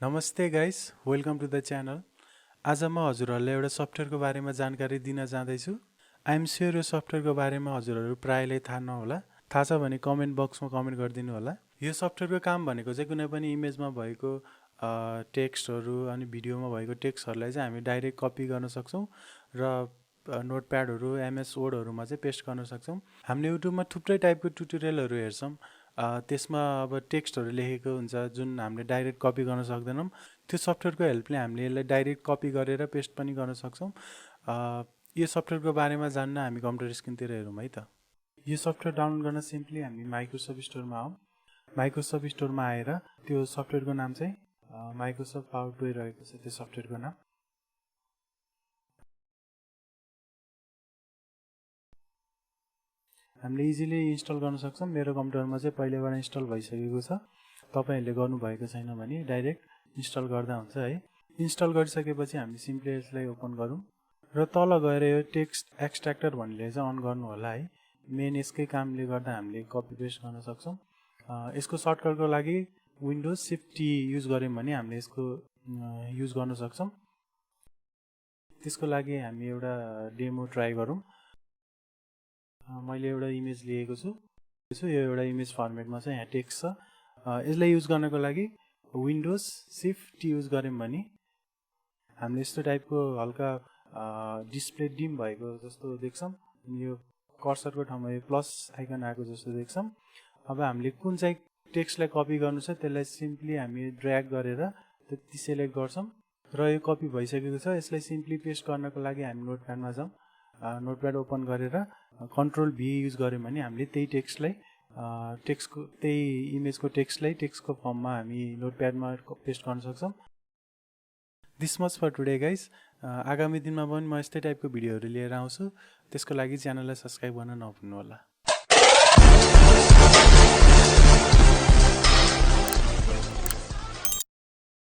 नमस्ते guys, welcome to the channel. आज म हजुरहरूलाई एउटा सफ्टवेयरको बारेमा जानकारी दिन जाँदैछु। आइएम स्योर यो सफ्टवेयरको बारेमा हजुरहरू प्रायले थाहा नहोला। थाहा छ भने कमेन्ट बक्समा कमेन्ट गरिदिनु होला। यो सफ्टवेयरको काम भनेको चाहिँ कुनै पनि इमेजमा भएको टेक्स्टहरू अनि भिडियोमा भएको टेक्स्टहरूलाई चाहिँ हामी डाइरेक्ट कपी गर्न सक्छौँ र नोटप्याडहरू एमएस वर्डहरूमा चाहिँ पेस्ट गर्न सक्छौँ। हामीले युट्युबमा थुप्रै टाइपको ट्युटोरियलहरू हेर्छौँ। त्यसमा अब टेक्स्टहरू लेखेको हुन्छ जुन हामीले डाइरेक्ट कपी गर्न सक्दैनौँ। त्यो सफ्टवेयरको हेल्पले हामीले यसलाई डाइरेक्ट कपी गरेर पेस्ट पनि गर्न सक्छौँ। यो सफ्टवेयरको बारेमा जान्न हामी कम्प्युटर स्क्रिनतिर हेरौँ है त। यो सफ्टवेयर डाउनलोड गर्न सिम्पली हामी माइक्रोसफ्ट स्टोरमा आउँ। माइक्रोसफ्ट स्टोरमा आएर त्यो सफ्टवेयरको नाम चाहिँ माइक्रोसफ्ट पावरटोय रहेको छ। त्यो सफ्टवेयरको नाम हामीले इजिली इन्स्टल गर्न सक्छौँ। मेरो कम्प्युटरमा चाहिँ पहिलेबाट इन्स्टल भइसकेको छ। तपाईहरुले गर्नुभएको छैन भने डाइरेक्ट इन्स्टल गर्दा हुन्छ है। इन्स्टल गरिसकेपछि हामी सिम्पली यसलाई ओपन गरौँ र तल गएर यो टेक्स्ट एक्सट्र्याक्टर भन्ने चाहिँ अन गर्नु होला है। मेन यसकै कामले गर्दा हामीले कपी पेस्ट गर्न सक्छौँ। यसको सर्टकटको लागि विन्डोज शिफ्ट टी युज गर्यौँ भने हामीले यसको युज गर्न सक्छौँ। त्यसको लागि हामी एउटा डेमो ट्राई गरौँ। मैले एउटा इमेज लिएको छु। यो एउटा इमेज फर्मेटमा छ। यहाँ टेक्स्ट छ। यसलाई युज गर्नको लागि विन्डोज शिफ्ट टी युज गर्यौँ भने हामीले यस्तो टाइपको हल्का डिस्प्ले डिम भएको जस्तो देख्छौँ। यो कर्सरको ठाउँमा यो प्लस आइकन आएको जस्तो देख्छौँ। अब हामीले कुन चाहिँ टेक्स्टलाई कपी गर्नु छ त्यसलाई सिम्पली हामी ड्र्याग गरेर त्यति सेलेक्ट गर्छौँ र यो कपी भइसकेको छ। यसलाई सिम्पली पेस्ट गर्नको लागि हामी नोटप्याडमा जाउँ। नोटप्याड ओपन गरेर कन्ट्रोल भी युज गर्यौँ भने हामीले त्यही टेक्स्टलाई त्यही इमेजको टेक्स्टको फर्ममा हामी नोटप्याडमा पेस्ट गर्न सक्छौँ। This much for today guys. आगामी दिनमा पनि म यस्तै टाइपको भिडियोहरू लिएर आउँछु। त्यसको लागि च्यानललाई सब्स्क्राइब गर्न नभुल्नु होला।